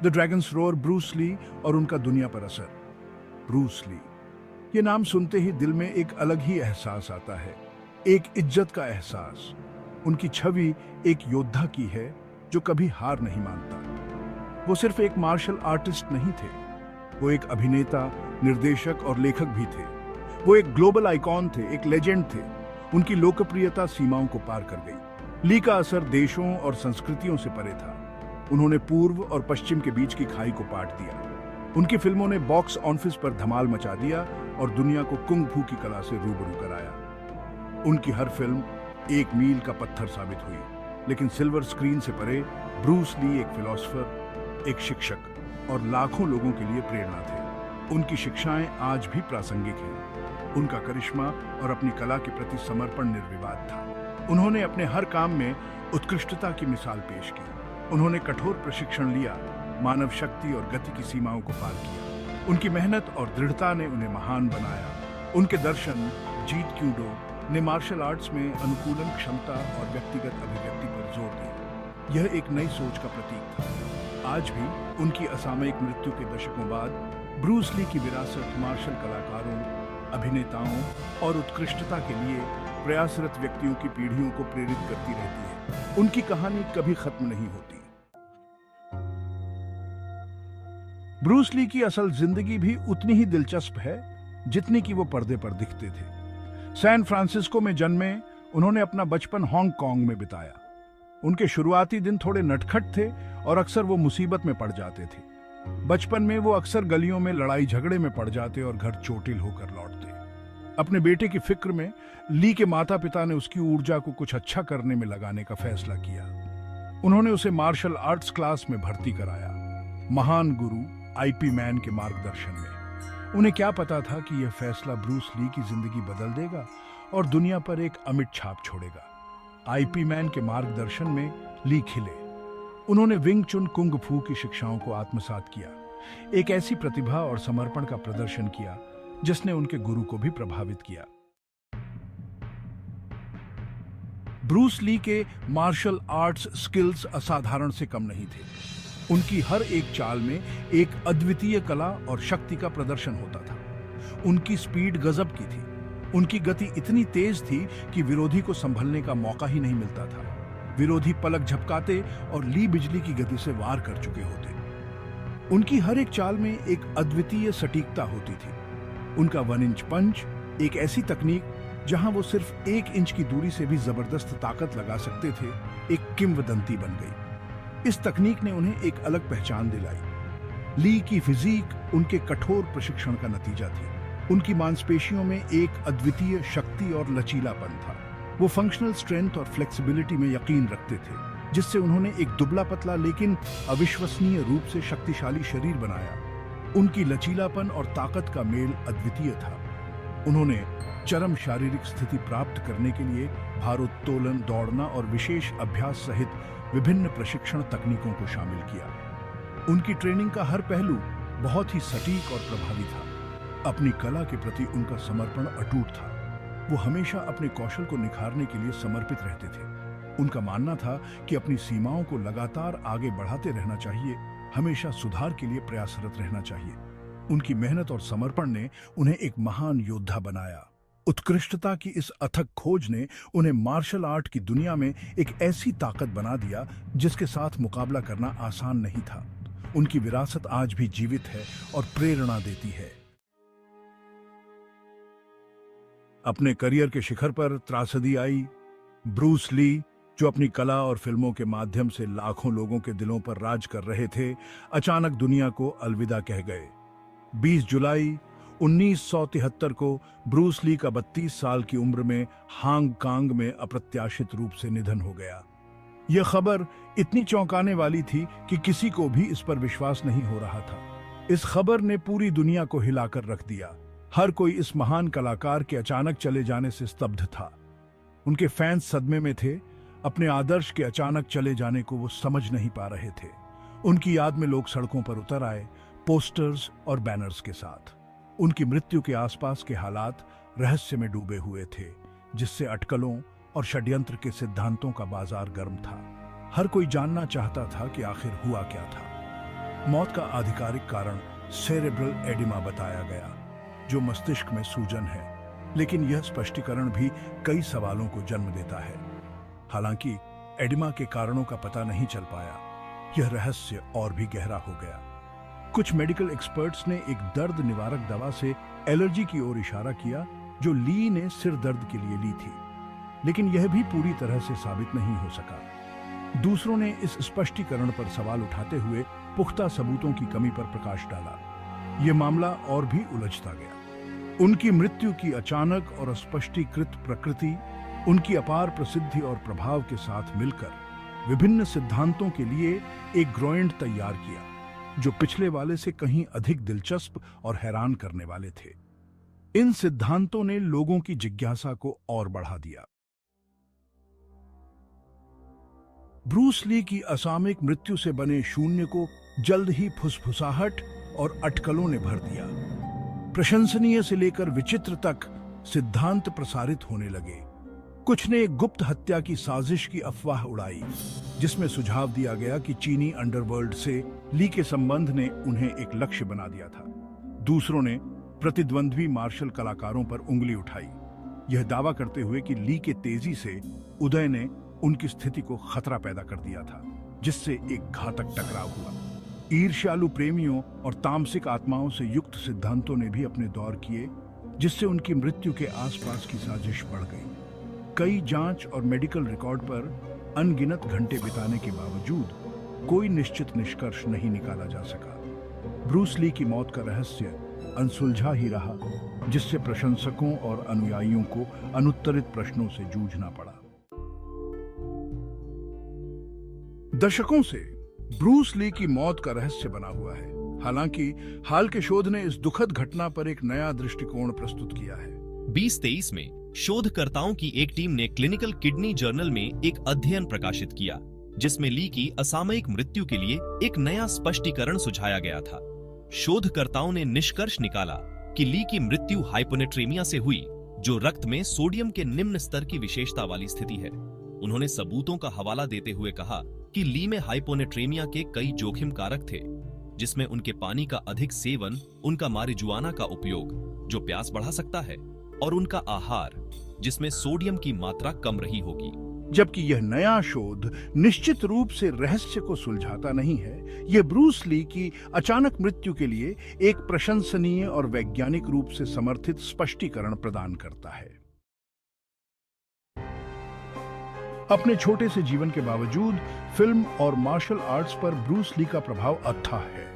The dragons roar, Bruce Lee और उनका दुनिया पर असर। ब्रूस ली, ये नाम सुनते ही दिल में एक अलग ही एहसास आता है, एक इज्जत का एहसास। उनकी छवि एक योद्धा की है जो कभी हार नहीं मानता। वो सिर्फ एक मार्शल आर्टिस्ट नहीं थे, वो एक अभिनेता, निर्देशक और लेखक भी थे। वो एक ग्लोबल आइकॉन थे, एक लेजेंड थे। उनकी लोकप्रियता सीमाओं को पार कर गई। ली का असर देशों और संस्कृतियों से परे था। उन्होंने पूर्व और पश्चिम के बीच की खाई को पाट दिया। उनकी फिल्मों ने बॉक्स ऑफिस पर धमाल मचा दिया और दुनिया को कुंग फू की कला से रूबरू कराया। उनकी हर फिल्म एक मील का पत्थर साबित हुई, लेकिन सिल्वर स्क्रीन से परे ब्रूस ली एक फिलोसोफर, एक शिक्षक और लाखों लोगों के लिए प्रेरणा थे। उनकी शिक्षाएं आज भी प्रासंगिक हैं। उनका करिश्मा और अपनी कला के प्रति समर्पण निर्विवाद था। उन्होंने अपने हर काम में उत्कृष्टता की मिसाल पेश की। उन्होंने कठोर प्रशिक्षण लिया, मानव शक्ति और गति की सीमाओं को पार किया। उनकी मेहनत और दृढ़ता ने उन्हें महान बनाया। उनके दर्शन जीत क्यूडो ने मार्शल आर्ट्स में अनुकूलन क्षमता और व्यक्तिगत अभिव्यक्ति पर जोर दिया। यह एक नई सोच का प्रतीक था। आज भी उनकी असामयिक मृत्यु के दशकों बाद ब्रूस ली की विरासत मार्शल कलाकारों, अभिनेताओं और उत्कृष्टता के लिए प्रयासरत व्यक्तियों की पीढ़ियों को प्रेरित करती रहती है। उनकी कहानी कभी खत्म नहीं होती। ब्रूस ली की असल जिंदगी भी उतनी ही दिलचस्प है जितनी कि वो पर्दे पर दिखते थे। सैन फ्रांसिस्को में जन्मे, उन्होंने अपना बचपन हांगकांग में बिताया। उनके शुरुआती दिन थोड़े नटखट थे और अक्सर वो मुसीबत में पड़ जाते थे। बचपन में वो अक्सर गलियों में लड़ाई झगड़े में पड़ जाते और घर चोटिल होकर लौटते। अपने बेटे की फिक्र में ली के माता पिता ने उसकी ऊर्जा को कुछ अच्छा करने में लगाने का फैसला किया। उन्होंने उसे मार्शल आर्ट्स क्लास में भर्ती कराया, महान गुरु आईपी मैन के मार्गदर्शन में। उन्हें क्या पता था कि यह फैसला ब्रूस ली की जिंदगी बदल देगा और दुनिया पर एक अमिट छाप छोड़ेगा। आईपी मैन के मार्गदर्शन में ली खिले। उन्होंने विंग चुन कुंग फू की शिक्षाओं को आत्मसात किया, एक ऐसी प्रतिभा और समर्पण का प्रदर्शन किया जिसने उनके गुरु को भी प्रभावित किया। ब्रूस ली के मार्शल आर्ट्स स्किल्स असाधारण से कम नहीं थे। उनकी हर एक चाल में एक अद्वितीय कला और शक्ति का प्रदर्शन होता था। उनकी स्पीड गजब की थी। उनकी गति इतनी तेज थी कि विरोधी को संभलने का मौका ही नहीं मिलता था। विरोधी पलक झपकाते और ली बिजली की गति से वार कर चुके होते। उनकी हर एक चाल में एक अद्वितीय सटीकता होती थी। उनका 1 इंच पंच, एक ऐसी तकनीक जहां वो सिर्फ 1 इंच की दूरी से भी जबरदस्त ताकत लगा सकते थे, एक किंवदंती बन गई। इस तकनीक ने उन्हें एक अलग पहचान दिलाई। ली की फिजिक उनके कठोर प्रशिक्षण का नतीजा थी। उनकी मांसपेशियों में एक अद्वितीय शक्ति और लचीलापन था। वो फंक्शनल स्ट्रेंथ और फ्लेक्सिबिलिटी में यकीन रखते थे, जिससे उन्होंने एक दुबला पतला लेकिन अविश्वसनीय रूप से शक्तिशाली शरीर बनाया। उनकी लचीलापन और ताकत का मेल अद्वितीय था। उन्होंने चरम शारीरिक स्थिति प्राप्त करने के लिए भारोत्तोलन, दौड़ना और विशेष अभ्यास सहित विभिन्न प्रशिक्षण तकनीकों को शामिल किया। उनकी ट्रेनिंग का हर पहलू बहुत ही सटीक और प्रभावी था। अपनी कला के प्रति उनका समर्पण अटूट था। वो हमेशा अपने कौशल को निखारने के लिए समर्पित रहते थे। उनका मानना था कि अपनी सीमाओं को लगातार आगे बढ़ाते रहना चाहिए, हमेशा सुधार के लिए प्रयासरत रहना चाहिए। उनकी मेहनत और समर्पण ने उन्हें एक महान योद्धा बनाया। उत्कृष्टता की इस अथक खोज ने उन्हें मार्शल आर्ट की दुनिया में एक ऐसी ताकत बना दिया जिसके साथ मुकाबला करना आसान नहीं था। उनकी विरासत आज भी जीवित है और प्रेरणा देती है। अपने करियर के शिखर पर त्रासदी आई। ब्रूस ली, जो अपनी कला और फिल्मों के माध्यम से लाखों लोगों के दिलों पर राज कर रहे थे, अचानक दुनिया को अलविदा कह गए। 20 जुलाई 1973 को ब्रूस ली का 32 साल की उम्र में हांगकांग में अप्रत्याशित रूप से निधन हो गया। यह खबर इतनी चौंकाने वाली थी कि किसी को भी इस पर विश्वास नहीं हो रहा था। इस खबर ने पूरी दुनिया को हिलाकर रख दिया। हर कोई इस महान कलाकार के अचानक चले जाने से स्तब्ध था। उनके फैंस सदमे में थे। अपने आदर्श के अचानक चले जाने को वो समझ नहीं पा रहे थे। उनकी याद में लोग सड़कों पर उतर आए, पोस्टर्स और बैनर्स के साथ। उनकी मृत्यु के आसपास के हालात रहस्य में डूबे हुए थे, जिससे अटकलों और षड्यंत्र के सिद्धांतों का बाजार गर्म था। हर कोई जानना चाहता था कि आखिर हुआ क्या था। मौत का आधिकारिक कारण सेरेब्रल एडिमा बताया गया, जो मस्तिष्क में सूजन है, लेकिन यह स्पष्टीकरण भी कई सवालों को जन्म देता है। हालांकि एडिमा के कारणों का पता नहीं चल पाया, यह रहस्य और भी गहरा हो गया। कुछ मेडिकल एक्सपर्ट्स ने एक दर्द निवारक दवा से एलर्जी की ओर इशारा किया, जो ली ने सिर दर्द के लिए ली थी, लेकिन यह भी पूरी तरह से साबित नहीं हो सका। दूसरों ने इस स्पष्टीकरण पर सवाल उठाते हुए पुख्ता सबूतों की कमी पर प्रकाश डाला। यह मामला और भी उलझता गया। उनकी मृत्यु की अचानक और अस्पष्टीकृत प्रकृति उनकी अपार प्रसिद्धि और प्रभाव के साथ मिलकर विभिन्न सिद्धांतों के लिए एक ग्रोएंड तैयार किया, जो पिछले वाले से कहीं अधिक दिलचस्प और हैरान करने वाले थे। इन सिद्धांतों ने लोगों की जिज्ञासा को और बढ़ा दिया। ब्रूस ली की असामयिक मृत्यु से बने शून्य को जल्द ही फुसफुसाहट और अटकलों ने भर दिया। प्रशंसनीय से लेकर विचित्र तक सिद्धांत प्रसारित होने लगे। कुछ ने एक गुप्त हत्या की साजिश की अफवाह उड़ाई, जिसमें सुझाव दिया गया कि चीनी अंडरवर्ल्ड से ली के संबंध ने उन्हें एक लक्ष्य बना दिया था। दूसरों ने प्रतिद्वंद्वी मार्शल कलाकारों पर उंगली उठाई, यह दावा करते हुए कि ली के तेजी से उदय ने उनकी स्थिति को खतरा पैदा कर दिया था, जिससे एक घातक टकराव हुआ। ईर्ष्यालु प्रेमियों और तामसिक आत्माओं से युक्त सिद्धांतों ने भी अपने दौर किए, जिससे उनकी मृत्यु के आसपास की साजिश बढ़ गई। कई जांच और मेडिकल रिकॉर्ड पर अनगिनत घंटे बिताने के बावजूद कोई निश्चित निष्कर्ष नहीं निकाला जा सका। ब्रूस ली की मौत का रहस्य अनसुलझा ही रहा, जिससे प्रशंसकों और अनुयायियों को अनुत्तरित प्रश्नों से जूझना पड़ा। दशकों से ब्रूस ली की मौत का रहस्य बना हुआ है। हालांकि हाल के शोध ने इस दुखद घटना पर एक नया दृष्टिकोण प्रस्तुत किया है। 2023 में शोधकर्ताओं की एक टीम ने क्लिनिकल किडनी जर्नल में एक अध्ययन प्रकाशित किया, जिसमें ली की असामयिक मृत्यु के लिए एक नया स्पष्टीकरण सुझाया गया था। शोधकर्ताओं ने निष्कर्ष निकाला कि ली की मृत्यु हाइपोनेट्रीमिया से हुई, जो रक्त में सोडियम के निम्न स्तर की विशेषता वाली स्थिति है। उन्होंने सबूतों का हवाला देते हुए कहा कि ली में हाइपोनेट्रीमिया के कई जोखिम कारक थे, जिसमें उनके पानी का अधिक सेवन, उनका मारिजुआना का उपयोग जो प्यास बढ़ा सकता है, और उनका आहार जिसमें सोडियम की मात्रा कम रही होगी। जबकि यह नया शोध निश्चित रूप से रहस्य को सुलझाता नहीं है, यह ब्रूस ली की अचानक मृत्यु के लिए एक प्रशंसनीय और वैज्ञानिक रूप से समर्थित स्पष्टीकरण प्रदान करता है। अपने छोटे से जीवन के बावजूद फिल्म और मार्शल आर्ट्स पर ब्रूस ली का प्रभाव अथाह है।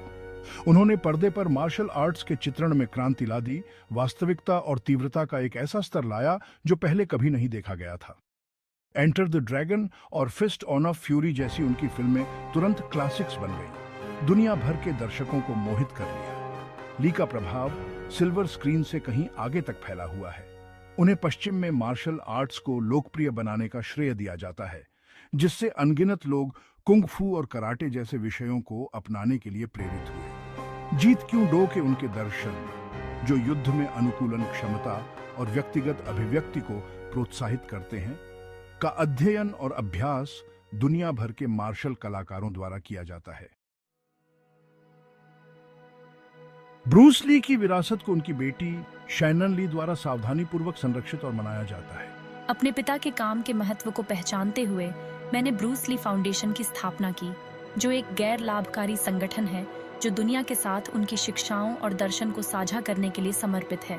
उन्होंने पर्दे पर मार्शल आर्ट्स के चित्रण में क्रांति ला दी, वास्तविकता और तीव्रता का एक ऐसा स्तर लाया जो पहले कभी नहीं देखा गया था। एंटर द ड्रैगन और फिस्ट ऑन फ्यूरी जैसी उनकी फिल्में तुरंत क्लासिक्स बन गई, दुनिया भर के दर्शकों को मोहित कर लिया। ली का प्रभाव सिल्वर स्क्रीन से कहीं आगे तक फैला हुआ है। उन्हें पश्चिम में मार्शल आर्ट्स को लोकप्रिय बनाने का श्रेय दिया जाता है, जिससे अनगिनत लोग कुंग फू और कराटे जैसे विषयों को अपनाने के लिए प्रेरित हुए। जीत क्यों डो के उनके दर्शन, जो युद्ध में अनुकूलन क्षमता और व्यक्तिगत अभिव्यक्ति को प्रोत्साहित करते हैं, का अध्ययन और अभ्यास दुनिया भर के मार्शल कलाकारों द्वारा किया जाता है। ब्रूस ली की विरासत को उनकी बेटी शैनन ली द्वारा सावधानीपूर्वक संरक्षित और मनाया जाता है। अपने पिता के काम के महत्व को पहचानते हुए मैंने ब्रूस ली फाउंडेशन की स्थापना की, जो एक गैर लाभकारी संगठन है जो दुनिया के साथ उनकी शिक्षाओं और दर्शन को साझा करने के लिए समर्पित है।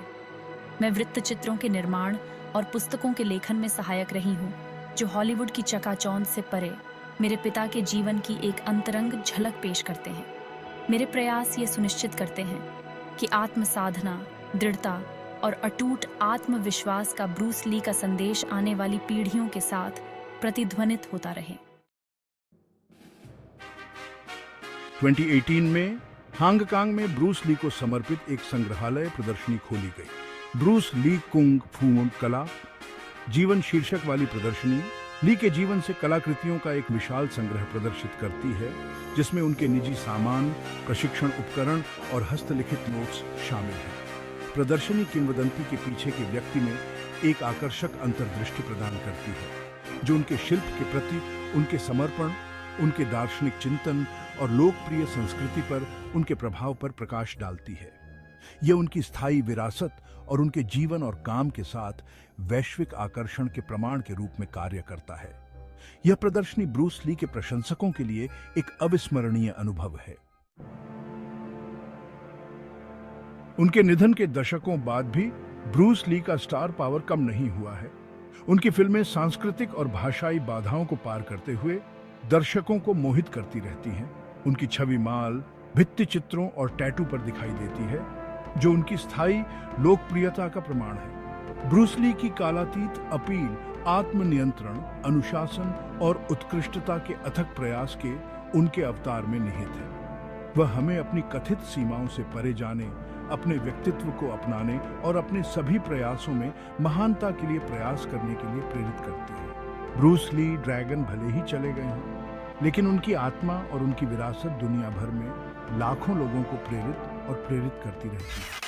मैं वृत्तचित्रों के निर्माण और पुस्तकों के लेखन में सहायक रही हूँ, जो हॉलीवुड की चकाचौंध से परे मेरे पिता के जीवन की एक अंतरंग झलक पेश करते हैं। मेरे प्रयास ये सुनिश्चित करते हैं कि आत्म साधना, दृढ़ता और अटूट आत्मविश्वास का ब्रूस ली का संदेश आने वाली पीढ़ियों के साथ प्रतिध्वनित होता रहे। 2018 में हांगकांग में ब्रूस ली को समर्पित एक संग्रहालय प्रदर्शनी खोली गई। ब्रूस ली कुंग फू कला जीवन शीर्षक वाली प्रदर्शनी ली के जीवन से कलाकृतियों का एक विशाल संग्रह प्रदर्शित करती है, जिसमें उनके निजी सामान, प्रशिक्षण उपकरण और हस्तलिखित नोट्स शामिल हैं। प्रदर्शनी किंवदंती के पीछे के व्यक्ति में एक आकर्षक अंतर्दृष्टि प्रदान करती है, जो उनके शिल्प के प्रति उनके समर्पण, उनके दार्शनिक चिंतन और लोकप्रिय संस्कृति पर उनके प्रभाव पर प्रकाश डालती है। यह उनकी स्थायी विरासत और उनके जीवन और काम के साथ वैश्विक आकर्षण के प्रमाण के रूप में कार्य करता है। यह प्रदर्शनी ब्रूस ली के प्रशंसकों के लिए एक अविस्मरणीय अनुभव है। उनके निधन के दशकों बाद भी ब्रूस ली का स्टार पावर कम नहीं हुआ है। उनकी फिल्में सांस्कृतिक और भाषाई बाधाओं को पार करते हुए दर्शकों को मोहित करती रहती हैं। उनकी छवि माल, भित्ति चित्रों और टैटू पर दिखाई देती है, जो उनकी स्थायी लोकप्रियता का प्रमाण है। ब्रूस ली की कालातीत अपील आत्मनियंत्रण, अनुशासन और उत्कृष्टता के अथक प्रयास के उनके अवतार में निहित है। वह हमें अपनी कथित सीमाओं से परे जाने, अपने व्यक्तित्व को अपनाने और अपने सभी प्रयासों में महानता के लिए प्रयास करने के लिए प्रेरित करते हैं। ब्रूस ली ड्रैगन भले ही चले गए हों, लेकिन उनकी आत्मा और उनकी विरासत दुनिया भर में लाखों लोगों को प्रेरित करती रहती है।